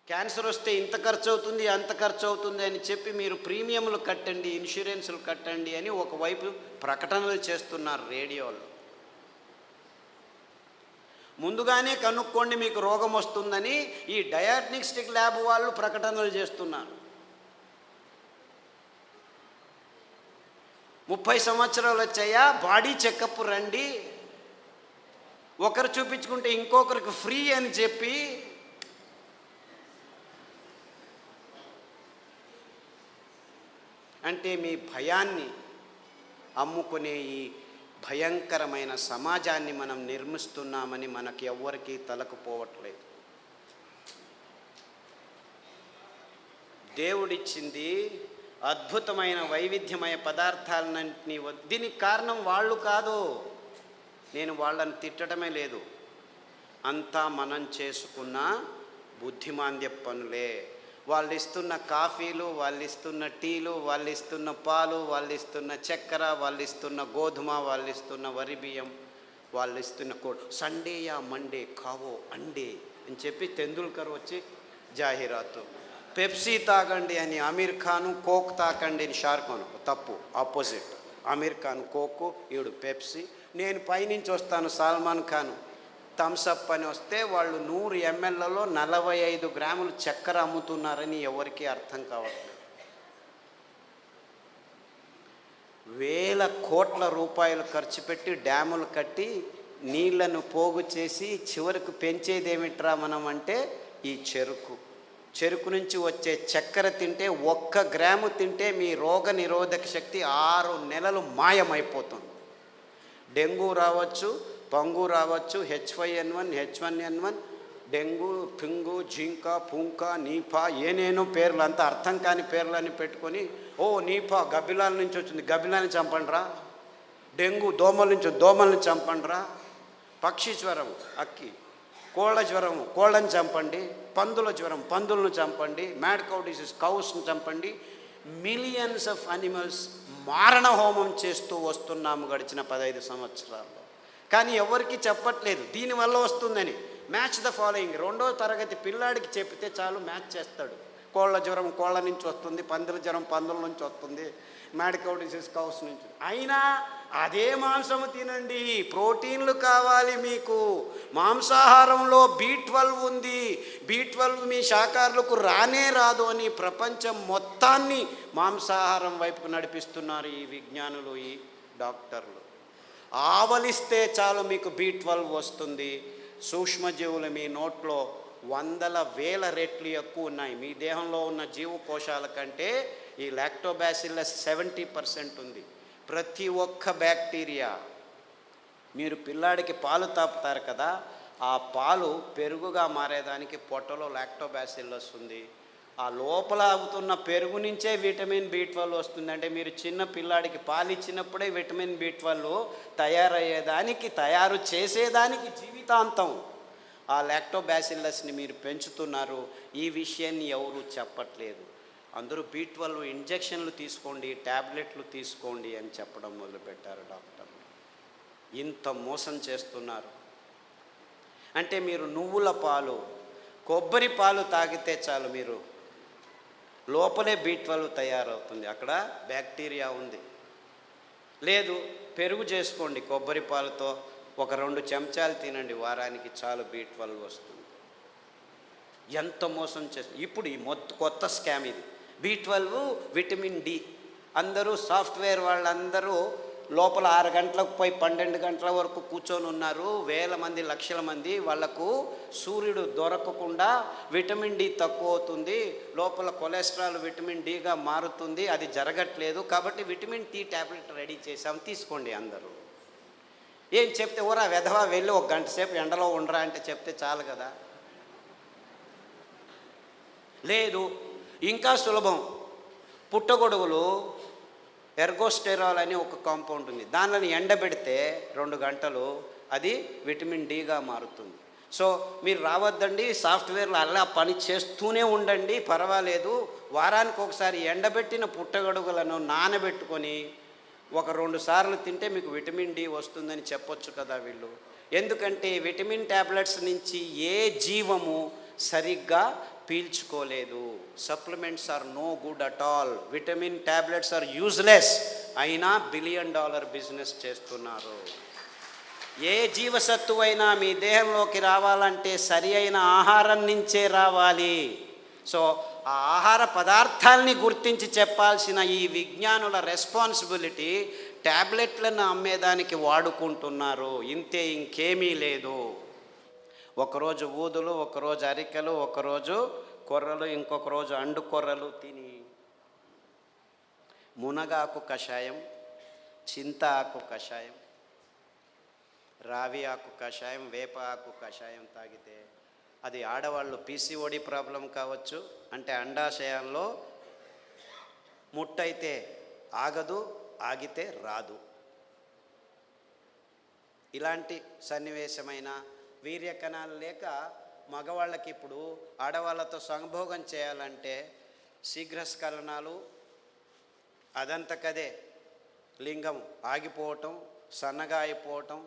Cancer వస్తే ఇంత ఖర్చు అవుతుంది, అంత ఖర్చు అవుతుంది అని చెప్పి మీరు ప్రీమియంలు కట్టండి, ఇన్సూరెన్సులు కట్టండి అని ఒకవైపు ప్రకటనలు చేస్తున్నారు రేడియోలో. ముందుగానే కనుక్కోండి మీకు రోగం వస్తుందని ఈ డయాగ్నోస్టిక్ ల్యాబ్ వాళ్ళు ప్రకటనలు చేస్తున్నారు. 30 సంవత్సరాలు వచ్చాయా, బాడీ చెకప్ రండి, ఒకరు చూపించుకుంటే ఇంకొకరికి ఫ్రీ అని చెప్పి అంటే మీ భయాన్ని అమ్ముకునే ఈ భయంకరమైన సమాజాన్ని మనం నిర్మిస్తున్నామని మనకి ఎవ్వరికీ తలకుపోవట్లేదు. దేవుడిచ్చింది అద్భుతమైన వైవిధ్యమయ పదార్థాలన్నింటినీ. దీనికి కారణం వాళ్ళు కాదు, నేను వాళ్ళని తిట్టడమే లేదు, అంతా మనం చేసుకున్న బుద్ధిమాంద్య పనులే. వాళ్ళు ఇస్తున్న కాఫీలు, వాళ్ళు ఇస్తున్న టీలు, వాళ్ళు ఇస్తున్న పాలు, వాళ్ళు ఇస్తున్న చక్కెర, వాళ్ళు ఇస్తున్న గోధుమ, వాళ్ళు ఇస్తున్న వరి బియ్యం, వాళ్ళు ఇస్తున్న సండే యా మండే కావో అండే అని చెప్పి తెందుల్కర్ వచ్చి జాహీరాతు. పెప్సీ తాగండి అని అమీర్ ఖాను, కోక్ తాకండి అని షారుఖ్ ఖాన్. తప్పు, ఆపోజిట్. అమీర్ ఖాన్ కోకు, ఈవిడు పెప్సీ. నేను పైనుంచి వస్తాను సల్మాన్ ఖాన్ థమ్సప్ అని వస్తే వాళ్ళు 100 mlలో 45 గ్రాములు చక్కెర అమ్ముతున్నారని ఎవరికీ అర్థం కావట్లేదు. వేల కోట్ల రూపాయలు ఖర్చు పెట్టి డ్యాములు కట్టి నీళ్లను పోగు చేసి చివరికి పెంచేది ఏమిట్రా మనం అంటే ఈ చెరుకు నుంచి వచ్చే చక్కెర తింటే 1 గ్రాము తింటే మీ రోగ నిరోధక శక్తి 6 నెలలు మాయమైపోతుంది. డెంగ్యూ రావచ్చు, పంగు రావచ్చు, H5N1, H1N1, డెంగ్యూ, పింగు, జింకా, పుంకా, నీపా, ఏనేనో పేర్లు, అంతా అర్థం కాని పేర్లని పెట్టుకొని నీపా గబ్బిలాల నుంచి వచ్చింది, గబ్బిలాన్ని చంపండిరా. డెంగ్యూ దోమల నుంచి, దోమల్ని చంపండిరా. పక్షి జ్వరం అక్కి, కోళ్ళ జ్వరం కోళ్ళని చంపండి, పందుల జ్వరం పందులను చంపండి, మ్యాడ్ కౌ డిసీజ్ కౌస్ని చంపండి. మిలియన్స్ ఆఫ్ అనిమల్స్ మారణ హోమం చేస్తూ వస్తున్నాము గడిచిన 15 సంవత్సరాల్లో. కానీ ఎవరికి చెప్పట్లేదు దీనివల్ల వస్తుందని. Match the following. 2వ తరగతి పిల్లాడికి చెప్తే చాలు మ్యాచ్ చేస్తాడు. కోళ్ళ జ్వరం కోళ్ళ నుంచి వస్తుంది, పందుల జ్వరం పందుల నుంచి వస్తుంది, మ్యాడ్ కౌ డిసీజ్ కౌస్ నుంచి. అయినా అదే మాంసము తినండి, ప్రోటీన్లు కావాలి మీకు. మాంసాహారంలో B12 ఉంది, B12 మీ శాకాహారులకు రానే రాదు అని ప్రపంచం మొత్తాన్ని మాంసాహారం వైపుకు నడిపిస్తున్నారు ఈ విజ్ఞానులు, ఈ డాక్టర్లు. ఆవలిస్తే చాలు మీకు B12 వస్తుంది. సూక్ష్మజీవులు మీ నోట్లో 100,000 రెట్లు ఎక్కువ ఉన్నాయి. మీ దేహంలో ఉన్న జీవకోశాల కంటే ఈ లాక్టోబాసిల్లస్ 70% ఉంది. ప్రతి ఒక్క బ్యాక్టీరియా, మీరు పిల్లాడికి పాలు తాపుతారు కదా, ఆ పాలు పెరుగుగా మారేదానికి పొట్టలో లాక్టోబాసిల్లస్ ఉంది. ఆ లోపల అవుతున్న పెరుగు నుంచే విటమిన్ B12 వస్తుంది. అంటే మీరు చిన్న పిల్లాడికి పాలు ఇచ్చినప్పుడే విటమిన్ B12 తయారయ్యేదానికి, తయారు చేసేదానికి జీవితాంతం ఆ లాక్టోబాసిల్లస్ని మీరు పెంచుతున్నారు. ఈ విషయాన్ని ఎవరు చెప్పట్లేదు. అందరూ B12 ఇంజెక్షన్లు తీసుకోండి, ట్యాబ్లెట్లు తీసుకోండి అని చెప్పడం మొదలుపెట్టారు డాక్టర్లు. ఇంత మోసం చేస్తున్నారు. అంటే మీరు నువ్వుల పాలు, కొబ్బరి పాలు తాగితే చాలు మీరు లోపలే B12 తయారవుతుంది, అక్కడ బ్యాక్టీరియా ఉంది. లేదు పెరుగు చేసుకోండి కొబ్బరి పాలతో, ఒక 2 చెంచాలు తినండి వారానికి, చాలు B12 వస్తుంది. ఎంత మోసం చేస్తుంది. ఇప్పుడు ఈ కొత్త స్కామ్ ఇది. B12 vitamin D. అందరూ సాఫ్ట్వేర్ వాళ్ళందరూ లోపల 6 గంటలకు పోయి 12 గంటల వరకు కూర్చొని ఉన్నారు. వేల మంది, లక్షల మంది. వాళ్లకు సూర్యుడు దొరకకుండా విటమిన్ D తక్కువ అవుతుంది, లోపల కొలెస్ట్రాల్ విటమిన్ Dగా మారుతుంది. అది జరగట్లేదు కాబట్టి విటమిన్ D ట్యాబ్లెట్ రెడీ చేసాం, తీసుకోండి అందరూ. ఏం చెప్తే ఓరా వెధవా వెళ్ళి 1 గంట సేపు ఎండలో ఉండరా అంటే చెప్తే చాలు కదా. లేదు ఇంకా సులభం. పుట్టగొడుగులు ఎర్గోస్టెరాల్ అని ఒక కాంపౌండ్ ఉంది, దానిని ఎండబెడితే 2 గంటలు అది విటమిన్ Dగా మారుతుంది. సో మీరు రావద్దండి, సాఫ్ట్వేర్లో అలా పని చేస్తూనే ఉండండి, పర్వాలేదు. వారానికి ఒకసారి ఎండబెట్టిన పుట్టగొడుగులను నానబెట్టుకొని 1-2 సార్లు తింటే మీకు విటమిన్ D వస్తుందని చెప్పొచ్చు కదా వీళ్ళు. ఎందుకంటే విటమిన్ ట్యాబ్లెట్స్ నుంచి ఏ జీవము సరిగ్గా పీల్చుకోలేదు. Supplements are no good at all. Vitamin tablets are useless. అయినా $1 బిలియన్ బిజినెస్ చేస్తున్నారు. ఏ జీవసత్తువు అయినా మీ దేహంలోకి రావాలంటే సరి అయిన ఆహారం నుంచే రావాలి. సో ఆ ఆహార పదార్థాలని గుర్తించి చెప్పాల్సిన ఈ విజ్ఞానుల రెస్పాన్సిబిలిటీ ట్యాబ్లెట్లను అమ్మేదానికి వాడుకుంటున్నారు. ఇంతే, ఇంకేమీ లేదు. ఒకరోజు ఊదులు, ఒకరోజు అరికెలు, ఒకరోజు కొర్రలు, ఇంకొక రోజు అండు కొర్రలు తిని మునగాకు కషాయం, చింత ఆకు కషాయం, రావి ఆకు కషాయం, వేప ఆకు కషాయం తాగితే అది ఆడవాళ్ళు పీసీఓడి ప్రాబ్లం కావచ్చు, అంటే అండాశయాల్లో ముట్టయితే ఆగదు, ఆగితే రాదు. ఇలాంటి సన్నివేశమైన వీర్యకణాలు లేక మగవాళ్ళకి ఇప్పుడు ఆడవాళ్ళతో సంభోగం చేయాలంటే శీఘ్రస్ఖలనాలు, అదంతకదే లింగం ఆగిపోవటం, సన్నగా అయిపోవటం,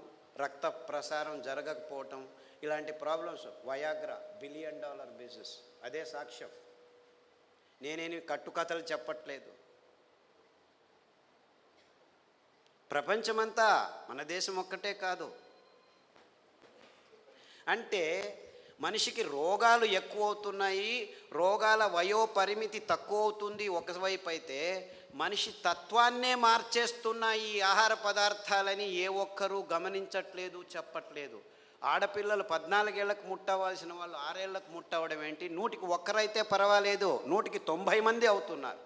రక్త ప్రసారం జరగకపోవటం, ఇలాంటి ప్రాబ్లమ్స్. Viagra $1 billion business. అదే సాక్ష్యం. నేనేమి కట్టుకథలు చెప్పట్లేదు. ప్రపంచమంతా, మన దేశం ఒక్కటే కాదు. అంటే మనిషికి రోగాలు ఎక్కువ అవుతున్నాయి, రోగాల వయోపరిమితి తక్కువ అవుతుంది ఒకవైపు అయితే, మనిషి తత్వాన్నే మార్చేస్తున్నాయి ఈ ఆహార పదార్థాలని ఏ ఒక్కరూ గమనించట్లేదు, చెప్పట్లేదు. ఆడపిల్లలు 14 ఏళ్లకు ముట్టవలసిన వాళ్ళు 6 ఏళ్లకు ముట్టవడం ఏంటి? 100కి 1 పర్వాలేదు, 100కి 90 మంది అవుతున్నారు.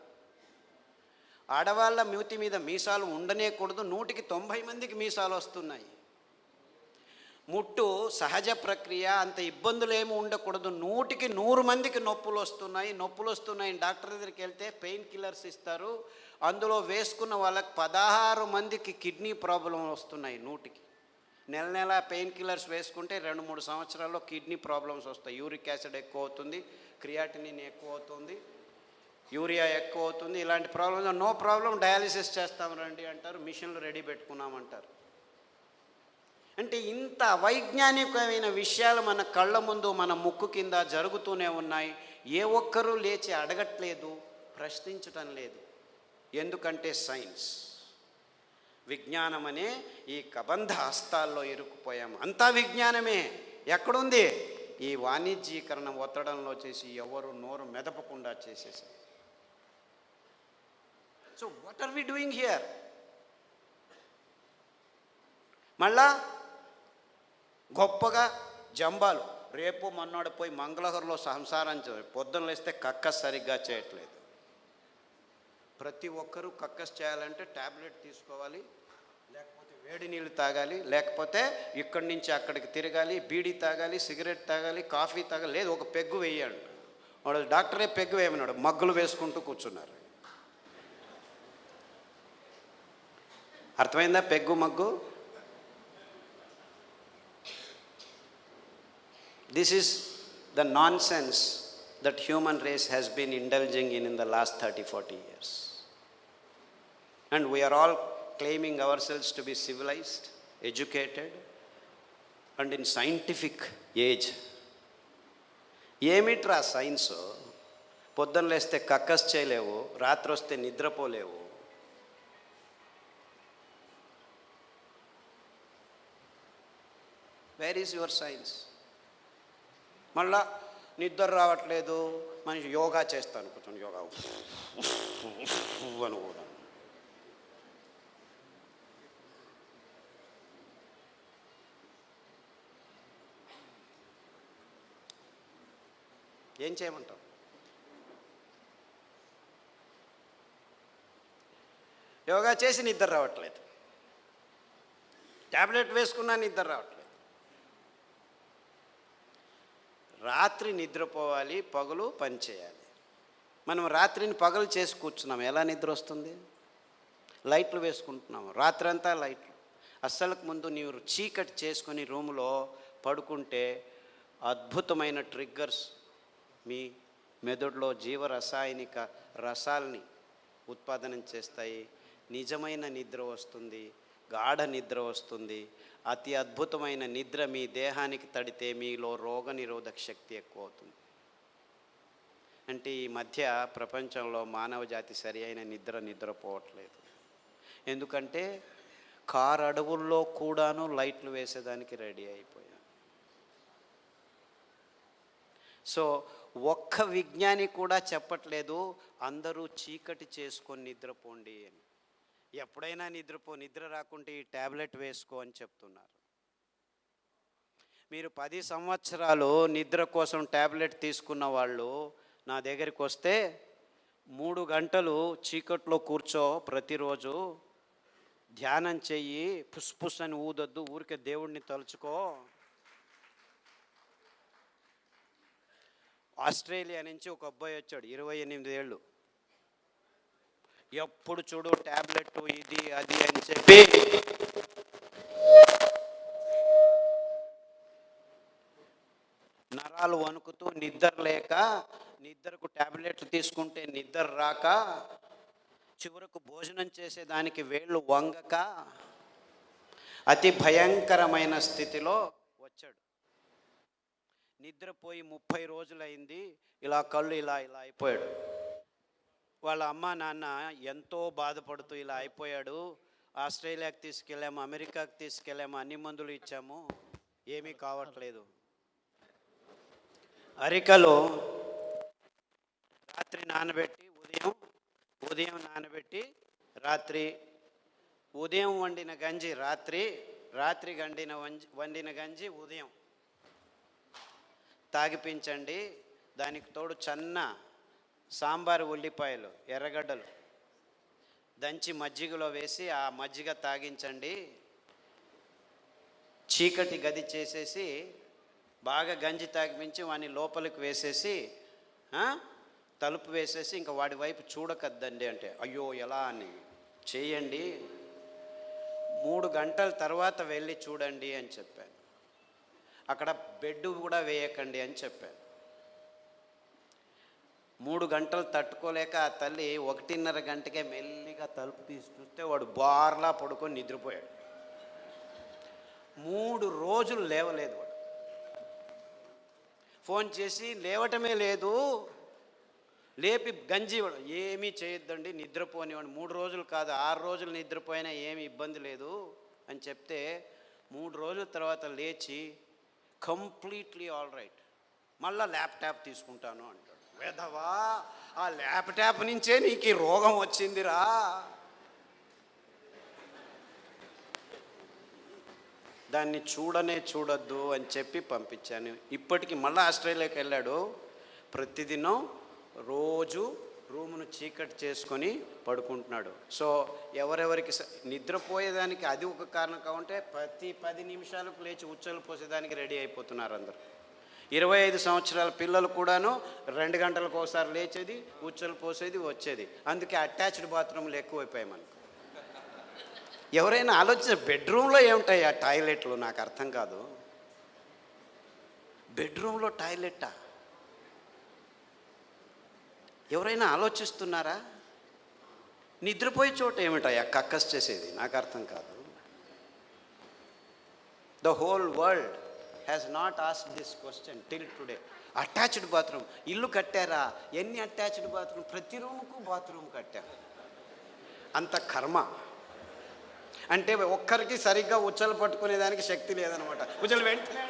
ఆడవాళ్ళ మూతి మీద మీసాలు ఉండనేకూడదు, 100కి 90 మందికి మీసాలు వస్తున్నాయి. ముట్టు సహజ ప్రక్రియ, అంత ఇబ్బందులు ఏమి ఉండకూడదు, 100కి 100 మందికి నొప్పులు వస్తున్నాయి. డాక్టర్ దగ్గరికి వెళ్తే పెయిన్ కిల్లర్స్ ఇస్తారు, అందులో వేసుకున్న వాళ్ళకి 16 మందికి కిడ్నీ ప్రాబ్లం వస్తున్నాయి. 100కి నెల పెయిన్ కిల్లర్స్ వేసుకుంటే 2-3 సంవత్సరాల్లో కిడ్నీ ప్రాబ్లమ్స్ వస్తాయి. యూరిక్ యాసిడ్ ఎక్కువ అవుతుంది, క్రియాటినిన్ ఎక్కువ అవుతుంది, యూరియా ఎక్కువ అవుతుంది. ఇలాంటి ప్రాబ్లమ్స్ నో ప్రాబ్లం, డయాలిసిస్ చేస్తాం రండి అంటారు, మిషన్లు రెడీ పెట్టుకున్నామంటారు. అంటే ఇంత అవైజ్ఞానికమైన విషయాలు మన కళ్ళ ముందు, మన ముక్కు కింద జరుగుతూనే ఉన్నాయి. ఏ ఒక్కరూ లేచి అడగట్లేదు, ప్రశ్నించటం లేదు. ఎందుకంటే సైన్స్, విజ్ఞానం అనే ఈ కబంధ హస్తాల్లో ఇరుక్కుపోయాము. అంతా విజ్ఞానమే. ఎక్కడుంది? ఈ వాణిజ్యీకరణ ఒత్తడంలో చేసి ఎవరు నోరు మెదపకుండా చేసేసారు. So what are we doing here? మళ్ళా గొప్పగా జంబాలు, రేపు మన్నాడు పోయి మంగళహరులో సంసారం పొద్దున్న లేస్తే కక్కస్ సరిగ్గా చేయట్లేదు. ప్రతి ఒక్కరూ కక్కస్ చేయాలంటే ట్యాబ్లెట్ తీసుకోవాలి, లేకపోతే వేడి నీళ్ళు తాగాలి, లేకపోతే ఇక్కడి నుంచి అక్కడికి తిరగాలి, బీడీ తాగాలి, సిగరెట్ తాగాలి, కాఫీ తాగాలి, లేదు ఒక పెగ్గు వేయాలి. వాడు డాక్టరే పెగ్గు వేయమన్నాడు, మగ్గులు వేసుకుంటూ కూర్చున్నారు. అర్థమైందా peg mug? This is the nonsense that human race has been indulging in the last 30-40 years. And we are all claiming ourselves to be civilized, educated, and in scientific age. ఏమిట్రా science? పొద్దున్న లేస్తే కక్కస్ చేయలేవు, రాత్రి వస్తే నిద్రపోలేవు. Where is your science? మళ్ళా నిద్ర రావట్లేదు, మనిషి యోగా చేస్తాను, కూర్చొని యోగా అని కూడా. ఏం చేయమంటాం? యోగా చేసి నిద్ర రావట్లేదు, ట్యాబ్లెట్ వేసుకున్నా నిద్ర రావట్లేదు. రాత్రి నిద్రపోవాలి, పగలు పని చేయాలి. మనం రాత్రిని పగలు చేసి కూర్చున్నాం, ఎలా నిద్ర వస్తుంది? లైట్లు వేసుకుంటున్నాము, రాత్రంతా లైట్లు. అస్సలకు ముందు నీవు చీకటి చేసుకొని రూములో పడుకుంటే అద్భుతమైన ట్రిగ్గర్స్ మీ మెదడులో జీవరసాయనిక రసాల్ని ఉత్పాదనం చేస్తాయి. నిజమైన నిద్ర వస్తుంది, గాఢ నిద్ర వస్తుంది. అతి అద్భుతమైన నిద్ర మీ దేహానికి తడితే మీలో రోగనిరోధక శక్తి ఎక్కువ అవుతుంది. అంటే ఈ మధ్య ప్రపంచంలో మానవ జాతి సరి అయిన నిద్రపోవట్లేదు. ఎందుకంటే కారు అడవుల్లో కూడాను లైట్లు వేసేదానికి రెడీ అయిపోయాం. సో ఒక్క విజ్ఞాని కూడా చెప్పట్లేదు అందరూ చీకటి చేసుకొని నిద్రపోండి అని. ఎప్పుడైనా నిద్ర రాకుంటే ఈ ట్యాబ్లెట్ వేసుకో అని చెప్తున్నారు. మీరు 10 సంవత్సరాలు నిద్ర కోసం ట్యాబ్లెట్ తీసుకున్న వాళ్ళు నా దగ్గరికి వస్తే 3 గంటలు చీకట్లో కూర్చో, ప్రతిరోజు ధ్యానం చెయ్యి, పుస్ అని ఊదొద్దు, ఊరికే దేవుడిని తలుచుకో. ఆస్ట్రేలియా నుంచి ఒక అబ్బాయి వచ్చాడు, 28 ఏళ్ళు. ఎప్పుడు చూడు ట్యాబ్లెట్ ఇది అది అని చెప్పి నరాలు వణుకుతూ నిద్ర లేక, నిద్రకు ట్యాబ్లెట్లు తీసుకుంటే నిద్ర రాక, చివరకు భోజనం చేసేదానికి వేళ్ళు వంగక అతి భయంకరమైన స్థితిలో వచ్చాడు. నిద్రపోయి 30 రోజులైంది. ఇలా కళ్ళు ఇలా అయిపోయాడు. వాళ్ళ అమ్మ నాన్న ఎంతో బాధపడుతూ ఇలా అయిపోయాడు, ఆస్ట్రేలియాకి తీసుకెళ్ళాము, అమెరికాకి తీసుకెళ్ళాము, అన్ని మందులు ఇచ్చాము, ఏమీ కావట్లేదు. అరికలో రాత్రి నానబెట్టి ఉదయం నానబెట్టి ఉదయం వండిన గంజి రాత్రి వండిన గంజి ఉదయం తాగిపించండి. దానికి తోడు చన్న సాంబారు ఉల్లిపాయలు, ఎర్రగడ్డలు దంచి మజ్జిగలో వేసి ఆ మజ్జిగ తాగించండి. చీకటి గది చేసేసి బాగా గంజి తాగిపించి వాడిని లోపలికి వేసేసి తలుపు వేసేసి ఇంకా వాడి వైపు చూడకద్దండి అంటే, అయ్యో ఎలా అని చేయండి, 3 గంటల తర్వాత వెళ్ళి చూడండి అని చెప్పాను. అక్కడ బెడ్ కూడా వేయకండి అని చెప్పాను. 3 గంటలు తట్టుకోలేక ఆ తల్లి 1:30 గంటకే మెల్లిగా తలుపు తీసి చూస్తే వాడు బార్లా పడుకొని నిద్రపోయాడు. 3 రోజులు లేవలేదు. వాడు ఫోన్ చేసి లేవటమే లేదు, లేపి గంజి ఏమీ చేయొద్దండి, నిద్రపోనివాడు, 3 రోజులు కాదు 6 రోజులు నిద్రపోయినా ఏమి ఇబ్బంది లేదు అని చెప్తే 3 రోజుల తర్వాత లేచి కంప్లీట్లీ ఆల్ రైట్, మళ్ళీ ల్యాప్టాప్ తీసుకుంటాను అంటాడు. వేధవా, ఆ ల్యాప్టాప్ నుంచే నీకు ఈ రోగం వచ్చిందిరా. దాన్ని చూడొద్దు అని చెప్పి పంపించాను. ఇప్పటికి మళ్ళీ ఆస్ట్రేలియాకి వెళ్ళాడు. ప్రతిదినం రోజు రూమును చీకటి చేసుకొని పడుకుంటున్నాడు. సో ఎవరెవరికి నిద్రపోయేదానికి అది ఒక కారణం కావంటే ప్రతి 10 నిమిషాలకు లేచి ఉచ్చలు పోసేదానికి రెడీ అయిపోతున్నారు అందరు. 25 సంవత్సరాల పిల్లలు కూడాను 2 గంటలకు ఒకసారి లేచేది, ఉచ్చలు పోసేది, వచ్చేది. అందుకే అటాచ్డ్ బాత్రూమ్లు ఎక్కువైపోయాయి మనకు. ఎవరైనా ఆలోచించ, బెడ్రూమ్లో ఏముంటాయి ఆ టాయిలెట్లు? నాకు అర్థం కాదు. బెడ్రూమ్లో టాయిలెట్టా? ఎవరైనా ఆలోచిస్తున్నారా? నిద్రపోయే చోట ఏమిటాయా కక్కస్ చేసేది? నాకు అర్థం కాదు. The whole world has not asked this question till today. Attached bathroom ఇల్లు కట్టారా? ఎన్ని అటాచ్డ్ బాత్రూమ్? ప్రతి రూముకు బాత్రూమ్ కట్టారు. అంత కర్మ. అంటే ఒక్కరికి సరిగ్గా ఉచ్చలు పట్టుకునేదానికి శక్తి లేదనమాట. ఉచ్చలు వెంటనే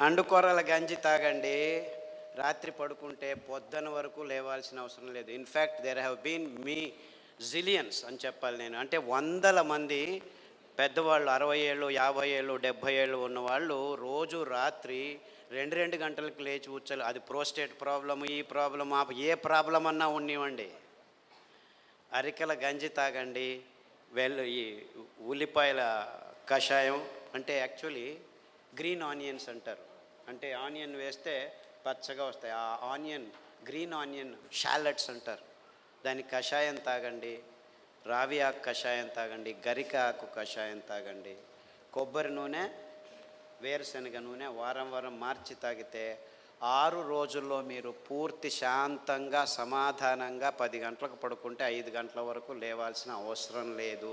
అండుకొర్రల గంజి తాగండి, రాత్రి పడుకుంటే పొద్దున వరకు లేవాల్సిన అవసరం లేదు. In fact there have been zillions అని చెప్పాలి నేను. అంటే 100 మంది పెద్దవాళ్ళు, 60 ఏళ్ళు 50 ఏళ్ళు 70 ఏళ్ళు ఉన్నవాళ్ళు రోజు రాత్రి 2 గంటలకు లేచి ఉచ్చలు, అది ప్రోస్టేట్ ప్రాబ్లము, ఈ ప్రాబ్లమ్, ఏ ప్రాబ్లం అన్నా ఉన్నివ్వండి, అరికల గంజి తాగండి. ఈ ఉల్లిపాయల కషాయం, అంటే యాక్చువల్లీ గ్రీన్ ఆనియన్స్ అంటారు. అంటే ఆనియన్ వేస్తే పచ్చగా వస్తాయి. ఆ ఆనియన్, గ్రీన్ ఆనియన్ షాలెట్స్ అంటారు. దాని కషాయం తాగండి, రావి ఆకు కషాయం తాగండి, గరిక ఆకు కషాయం తాగండి. కొబ్బరి నూనె, వేరుశనగ నూనె వారం మార్చి తాగితే 6 రోజుల్లో మీరు పూర్తి శాంతంగా సమాధానంగా 10 గంటలకు పడుకుంటే 5 గంటల వరకు లేవాల్సిన అవసరం లేదు.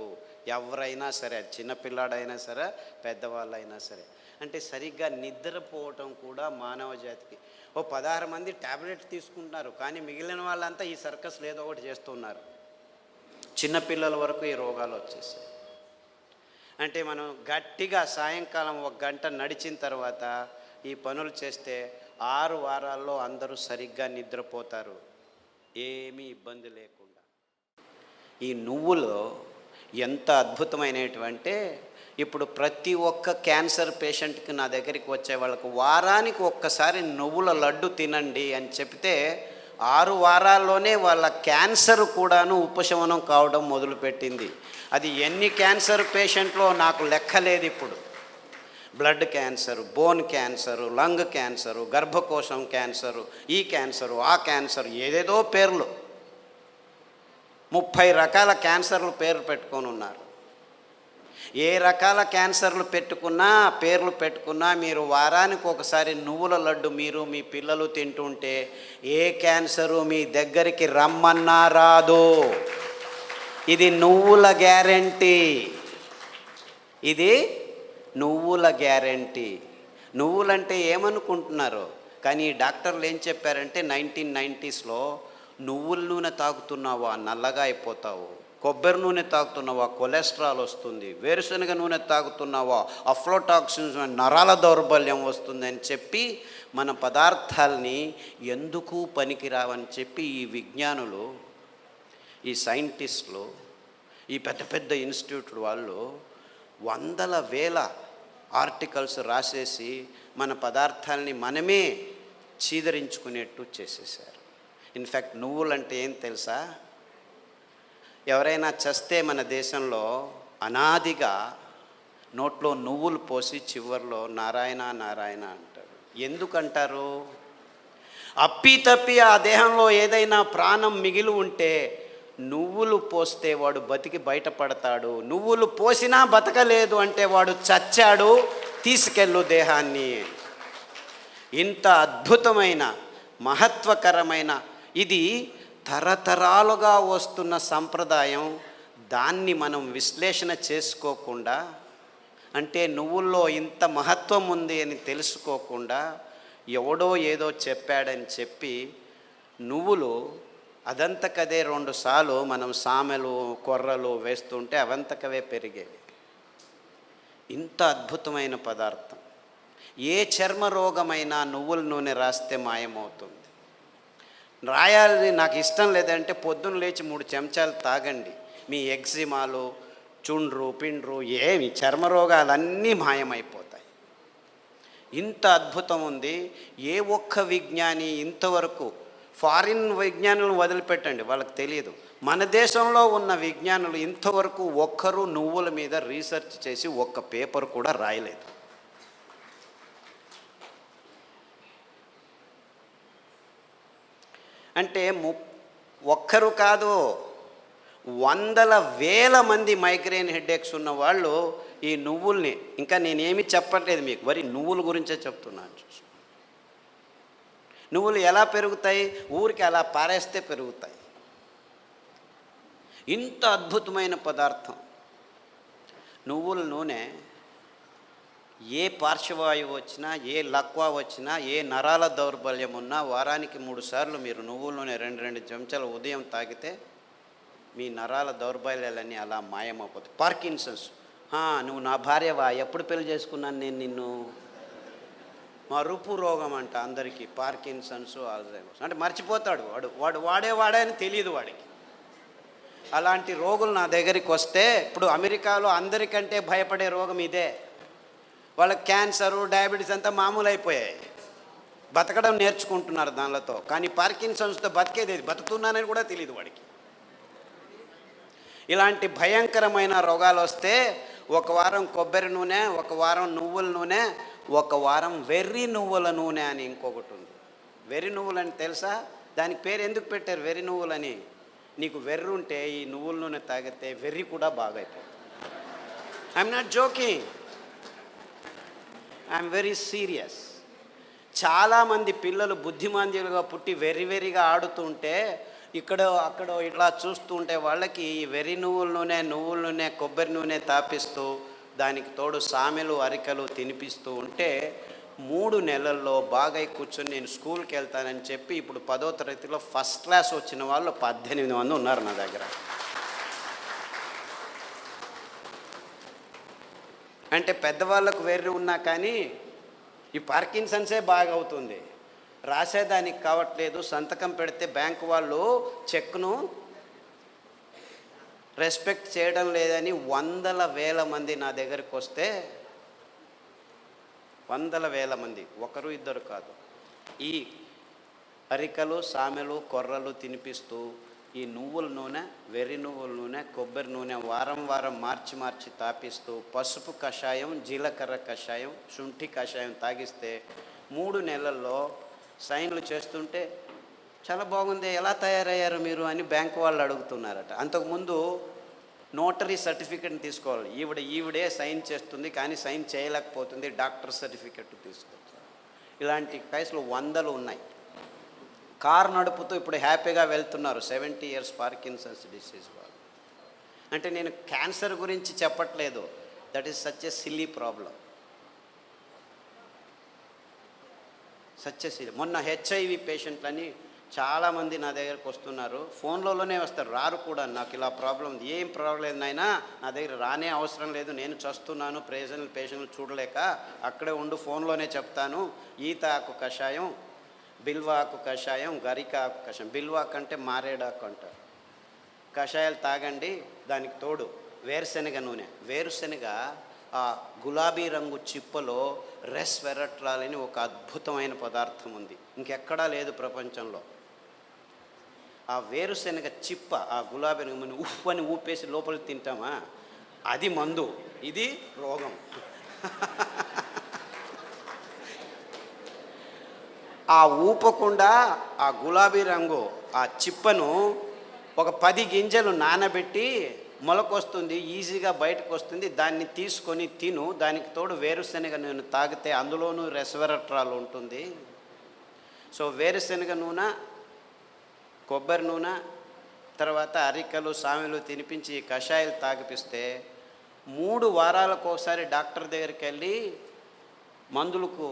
ఎవరైనా సరే, చిన్నపిల్లాడైనా సరే, పెద్దవాళ్ళైనా సరే. అంటే సరిగ్గా నిద్రపోవటం కూడా మానవ జాతికి. 16 మంది ట్యాబ్లెట్ తీసుకుంటున్నారు, కానీ మిగిలిన వాళ్ళంతా ఈ సర్కస్లు ఏదో ఒకటి చేస్తున్నారు. చిన్నపిల్లల వరకు ఈ రోగాలు వచ్చేసాయి. అంటే మనం గట్టిగా సాయంకాలం 1 గంట నడిచిన తర్వాత ఈ పనులు చేస్తే 6 వారాల్లో అందరూ సరిగ్గా నిద్రపోతారు, ఏమీ ఇబ్బంది లేకుండా. ఈ నువ్వులు ఎంత అద్భుతమైనటువంటి, ఇప్పుడు ప్రతి ఒక్క క్యాన్సర్ పేషెంట్కి నా దగ్గరికి వచ్చే వాళ్ళకు వారానికి ఒక్కసారి నువ్వుల లడ్డు తినండి అని చెప్తే 6 వారాల్లోనే వాళ్ళ క్యాన్సర్ కూడాను ఉపశమనం కావడం మొదలుపెట్టింది. అది ఎన్ని క్యాన్సర్ పేషెంట్లో నాకు లెక్కలేదు. ఇప్పుడు blood cancer, bone cancer, lung cancer, గర్భకోశం క్యాన్సరు, ఈ క్యాన్సరు, ఆ క్యాన్సరు, ఏదేదో పేర్లు, 30 రకాల క్యాన్సర్లు పేర్లు పెట్టుకొని ఉన్నారు. ఏ రకాల క్యాన్సర్లు పేర్లు పెట్టుకున్నా మీరు వారానికి ఒకసారి నువ్వుల లడ్డు మీరు మీ పిల్లలు తింటుంటే ఏ క్యాన్సరు మీ దగ్గరికి రమ్మన్నా రాదు. ఇది నువ్వుల గ్యారెంటీ. ఇది నువ్వుల గ్యారెంటీ. నువ్వులంటే ఏమనుకుంటున్నారు? కానీ డాక్టర్లు ఏం చెప్పారంటే 1990స్లో నువ్వుల నూనె తాగుతున్నావా నల్లగా అయిపోతావు, కొబ్బరి నూనె తాగుతున్నావా కొలెస్ట్రాల్ వస్తుంది, వేరుశనగ నూనె తాగుతున్నావా అఫ్లోటాక్సిన్స్ నరాల దౌర్బల్యం వస్తుంది అని చెప్పి మన పదార్థాలని ఎందుకు పనికిరావని చెప్పి ఈ విజ్ఞానులు, ఈ సైంటిస్టులు, ఈ పెద్ద పెద్ద ఇన్స్టిట్యూట్ వాళ్ళు వందల వేల ఆర్టికల్స్ రాసేసి మన పదార్థాలని మనమే చీదరించుకునేట్టు చేసేసారు. ఇన్ఫ్యాక్ట్ నువ్వులంటే ఏం తెలుసా? ఎవరైనా చస్తే మన దేశంలో అనాదిగా నోట్లో నువ్వులు పోసి చివర్లో నారాయణ నారాయణ అంటారు. ఎందుకంటారు? అప్పి ఆ దేహంలో ఏదైనా ప్రాణం మిగిలి ఉంటే నువ్వులు పోస్తే వాడు బతికి బయటపడతాడు, నువ్వులు పోసినా బతకలేదు అంటే వాడు చచ్చాడు, తీసుకెళ్ళు దేహాన్ని. ఇంత అద్భుతమైన మహత్వకరమైన ఇది తరతరాలుగా వస్తున్న సంప్రదాయం. దాన్ని మనం విశ్లేషణ చేసుకోకుండా, అంటే నువ్వుల్లో ఇంత మహత్వం ఉంది అని తెలుసుకోకుండా ఎవడో ఏదో చెప్పాడని చెప్పి నువ్వులు అదంతకదే 2 సార్లు మనం సామెలు కొర్రలు వేస్తుంటే అవంతకవే పెరిగేవి. ఇంత అద్భుతమైన పదార్థం. ఏ చర్మ రోగమైనా నువ్వుల నూనె రాస్తే మాయమవుతుంది. రాయాలి నాకు ఇష్టం లేదంటే పొద్దున్న లేచి 3 చెంచాలు తాగండి, మీ ఎగ్జిమాలు, చుండ్రు పిండ్రు ఏమి చర్మ రోగాలన్నీ మాయమైపోతాయి. ఇంత అద్భుతం ఉంది. ఏ ఒక్క విజ్ఞాని ఇంతవరకు, ఫారిన్ విజ్ఞానులను వదిలిపెట్టండి, వాళ్ళకి తెలియదు, మన దేశంలో ఉన్న విజ్ఞానులు ఇంతవరకు ఒక్కరు నువ్వుల మీద రీసెర్చ్ చేసి ఒక్క పేపర్ కూడా రాయలేదు. అంటే ఒక్కరు కాదు, వందల వేల మంది మైగ్రేన్ హెడేక్స్ ఉన్న వాళ్ళు ఈ నువ్వుల్ని, ఇంకా నేనేమి చెప్పట్లేదు మీకు, వరి నువ్వుల గురించే చెప్తున్నాను. నువ్వులు ఎలా పెరుగుతాయి? ఊరికి అలా పారేస్తే పెరుగుతాయి. ఇంత అద్భుతమైన పదార్థం నువ్వుల నూనె. ఏ పార్శ్వవాయువు వచ్చినా, ఏ లక్వా వచ్చినా, ఏ నరాల దౌర్బల్యం ఉన్నా వారానికి 3 సార్లు మీరు నువ్వుల నూనె 2 చెంచాలు ఉదయం తాగితే మీ నరాల దౌర్బల్యాలన్నీ అలా మాయమైపోతాయి. పార్కిన్సన్స్, నువ్వు నా భార్యవా, ఎప్పుడు పెళ్లి చేసుకున్నాను నేను నిన్ను, మరుపు రోగం అంట అందరికీ, పార్కిన్సన్స్, ఆల్జైమర్స్. అంటే మర్చిపోతాడు వాడు వాడే అని తెలియదు వాడికి. అలాంటి రోగులు నా దగ్గరికి వస్తే, ఇప్పుడు అమెరికాలో అందరికంటే భయపడే రోగం ఇదే. వాళ్ళకి క్యాన్సరు, డయాబెటీస్ అంతా మామూలు అయిపోయాయి, బతకడం నేర్చుకుంటున్నారు దానిలతో. కానీ పార్కిన్సన్స్తో బతికేది, బతుకుతున్నానని కూడా తెలియదు వాడికి. ఇలాంటి భయంకరమైన రోగాలు వస్తే 1 వారం కొబ్బరి నూనె, 1 వారం నువ్వుల నూనె, 1 వారం వెర్రి నువ్వుల నూనె అని ఇంకొకటి ఉంది. వెర్రి నువ్వులు అని తెలుసా? దానికి పేరు ఎందుకు పెట్టారు వెర్రి నువ్వులని? నీకు వెర్రి ఉంటే ఈ నువ్వుల నూనె తాగితే వెర్రి కూడా బాగైపోతుంది. I'm not joking, I'm very serious. చాలామంది పిల్లలు బుద్ధిమాంద్యులుగా పుట్టి వెర్రిగా ఆడుతుంటే ఇక్కడ అక్కడ ఇట్లా చూస్తుంటే వాళ్ళకి వెర్రి నువ్వుల నూనె కొబ్బరి నూనె తాపిస్తూ దానికి తోడు సామెలు అరికలు తినిపిస్తూ ఉంటే 3 నెలల్లో బాగా కూర్చొని నేను స్కూల్కి వెళ్తానని చెప్పి ఇప్పుడు 10వ తరగతిలో ఫస్ట్ క్లాస్ వచ్చిన వాళ్ళు 18 మంది ఉన్నారు నా దగ్గర. అంటే పెద్దవాళ్ళకు వెర్రి ఉన్నా కానీ ఈ పార్కిన్సన్సే బాగా అవుతుంది, రాసేదానికి కావట్లేదు. సంతకం పెడితే బ్యాంకు వాళ్ళు చెక్ను రెస్పెక్ట్ చేయడం లేదని 100,000 మంది నా దగ్గరికి వస్తే 100,000 మంది, ఒకరు ఇద్దరు కాదు, ఈ అరికలు సామెలు కొర్రలు తినిపిస్తూ ఈ నువ్వుల నూనె వెర్రి నువ్వుల నూనె కొబ్బరి నూనె వారం మార్చి తాపిస్తూ పసుపు కషాయం జీలకర్ర కషాయం శుంఠి కషాయం తాగిస్తే 3 నెలల్లో సైన్లు చేస్తుంటే చాలా బాగుంది, ఎలా తయారయ్యారు మీరు అని బ్యాంకు వాళ్ళు అడుగుతున్నారట. అంతకుముందు నోటరీ సర్టిఫికెట్ని తీసుకోవాలి, ఈవిడే సైన్ చేస్తుంది కానీ సైన్ చేయలేకపోతుంది, డాక్టర్ సర్టిఫికెట్ తీసుకోవచ్చు. ఇలాంటి కేసులు 100 ఉన్నాయి. కారు నడుపుతూ ఇప్పుడు హ్యాపీగా వెళ్తున్నారు 70 years పార్కిన్సన్స్ డిసీజ్ వాళ్ళు. అంటే నేను క్యాన్సర్ గురించి చెప్పట్లేదు, that is such a silly problem, such a silly. మొన్న HIV పేషెంట్లని చాలామంది నా దగ్గరకు వస్తున్నారు, ఫోన్లోనే వస్తారు, రారు కూడా. నాకు ఇలా ప్రాబ్లం ఉంది, ఏం ప్రాబ్లం లేదు నాయనా, నా దగ్గర రానే అవసరం లేదు, నేను చస్తున్నాను పేషెంట్లు చూడలేక, అక్కడే ఉండు ఫోన్లోనే చెప్తాను. ఈత ఆకు కషాయం, బిల్వాకు కషాయం, గరిక ఆకు కషాయం, బిల్వాకు అంటే మారేడాకు అంటారు, కషాయాలు తాగండి. దానికి తోడు వేరుశనగ నూనె, వేరుశనగ ఆ గులాబీ రంగు చిప్పలో రెస్వెరట్రాల్ అని ఒక అద్భుతమైన పదార్థం ఉంది, ఇంకెక్కడా లేదు ప్రపంచంలో. ఆ వేరుశనగ చిప్ప ఆ గులాబీ రంగు ఉఫ్ అని ఊపేసి లోపలికి తింటామా, అది మందు, ఇది రోగం. ఆ ఊపకుండా ఆ గులాబీ రంగు ఆ చిప్పను ఒక 10 గింజలు నానబెట్టి మొలకొస్తుంది, ఈజీగా బయటకు వస్తుంది, దాన్ని తీసుకొని తిను. దానికి తోడు వేరుశనగ నూనె తాగితే అందులోనూ రెస్వెరట్రాల్ ఉంటుంది. సో వేరుశనగ నూనె కొబ్బరి నూనె తర్వాత అరికలు సామెలు తినిపించి కషాయాలు తాగిపిస్తే 3 వారాలకు ఒకసారి డాక్టర్ దగ్గరికి వెళ్ళి మందులకు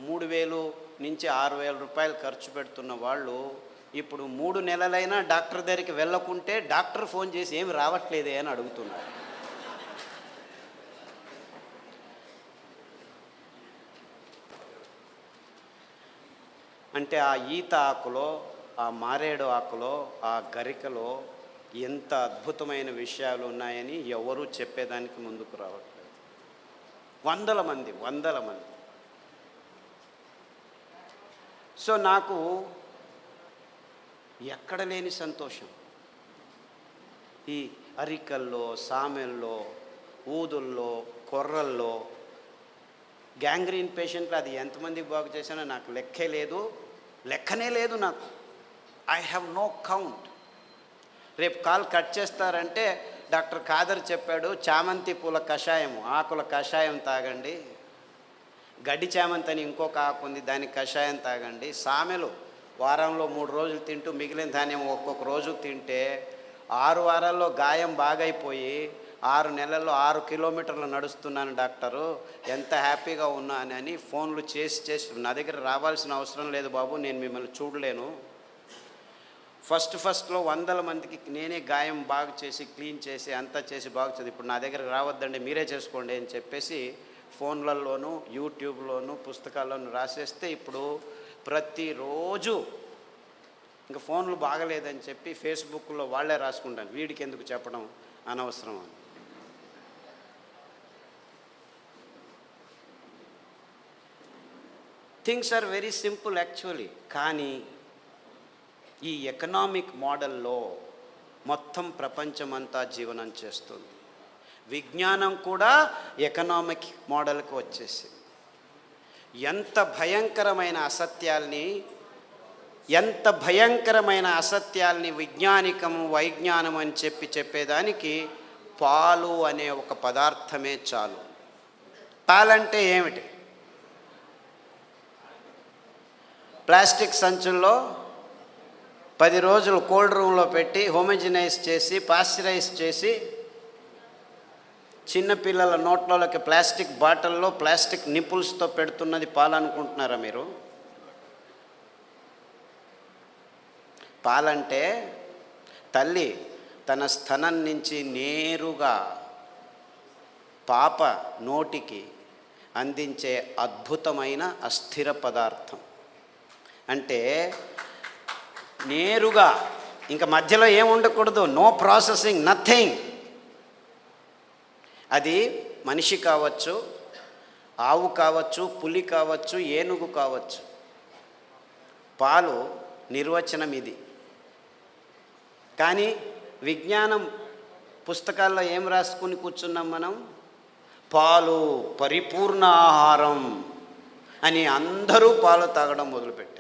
3,000 నుంచి 6,000 రూపాయలు ఖర్చు పెడుతున్న వాళ్ళు ఇప్పుడు 3 నెలలైనా డాక్టర్ దగ్గరికి వెళ్ళకుంటే డాక్టర్ ఫోన్ చేసి ఏమి రావట్లేదే అని అడుగుతున్నారు. అంటే ఆ ఈత ఆకులో ఆ మారేడు ఆకులో ఆ గరికలో ఎంత అద్భుతమైన విషయాలు ఉన్నాయని ఎవరూ చెప్పేదానికి ముందుకు రావట్లేదు. 100 మంది. సో నాకు ఎక్కడ లేని సంతోషం, ఈ అరికల్లో సామెల్లో ఊదుల్లో కొర్రల్లో గ్యాంగ్రీన్ పేషెంట్లు అది ఎంతమందికి బాగు చేశానో నాకు లెక్కనే లేదు నాకు. I have no count. రేపు కాల్ కట్ చేస్తారంటే డాక్టర్ ఖాదర్ చెప్పాడు చామంతి పూల కషాయం ఆకుల కషాయం తాగండి, గడ్డి చామంతి అని ఇంకొక ఆకు ఉంది దానికి కషాయం తాగండి, సామెలు వారంలో 3 రోజులు తింటూ మిగిలిన ధాన్యం ఒక్కొక్క రోజు తింటే 6 వారాల్లో గాయం బాగైపోయి 6 నెలల్లో 6 కిలోమీటర్లు నడుస్తున్నాను డాక్టరు, ఎంత హ్యాపీగా ఉన్నానని ఫోన్లు చేసి నా దగ్గర రావాల్సిన అవసరం లేదు బాబు, నేను మిమ్మల్ని చూడలేను. ఫస్ట్లో 100 మందికి నేనే గాయం బాగు చేసి క్లీన్ చేసి అంతా చేసి బాగు చేసి ఇప్పుడు నా దగ్గరకు రావద్దండి మీరే చేసుకోండి అని చెప్పేసి ఫోన్లలోనూ యూట్యూబ్లోనూ పుస్తకాల్లోనూ రాసేస్తే ఇప్పుడు ప్రతిరోజు ఇంకా ఫోన్లు బాగలేదని చెప్పి ఫేస్బుక్లో వాళ్ళే రాసుకుంటాను, వీడికి ఎందుకు చెప్పడం అనవసరం అని. Things are very simple actually. కానీ ఈ ఎకనామిక్ మోడల్లో మొత్తం ప్రపంచమంతా జీవనం చేస్తుంది. విజ్ఞానం కూడా ఎకనామిక్ మోడల్కి వచ్చేసింది. ఎంత భయంకరమైన అసత్యాల్ని విజ్ఞానికము వైజ్ఞానం అని చెప్పేదానికి పాలు అనే ఒక పదార్థమే చాలు. పాలంటే ఏమిటి? ప్లాస్టిక్ సంచుల్లో 10 రోజులు కోల్డ్ రూమ్లో పెట్టి హోమోజినైజ్ చేసి పాశ్చరైజ్ చేసి చిన్నపిల్లల నోట్లలోకి ప్లాస్టిక్ బాటిల్లో ప్లాస్టిక్ నిపుల్స్తో పెడుతున్నది పాలనుకుంటున్నారా మీరు? పాలంటే తల్లి తన స్తనం నుంచి నేరుగా పాప నోటికి అందించే అద్భుతమైన అస్థిర పదార్థం. అంటే నేరుగా, ఇంకా మధ్యలో ఏం ఉండకూడదు, నో ప్రాసెసింగ్, నథింగ్. అది మనిషి కావచ్చు, ఆవు కావచ్చు, పులి కావచ్చు, ఏనుగు కావచ్చు. పాలు నిర్వచనం ఇది. కానీ విజ్ఞానం పుస్తకాల్లో ఏం రాసుకుని కూర్చున్నాం మనం? పాలు పరిపూర్ణ ఆహారం అని అందరూ పాలు తాగడం మొదలుపెట్టారు.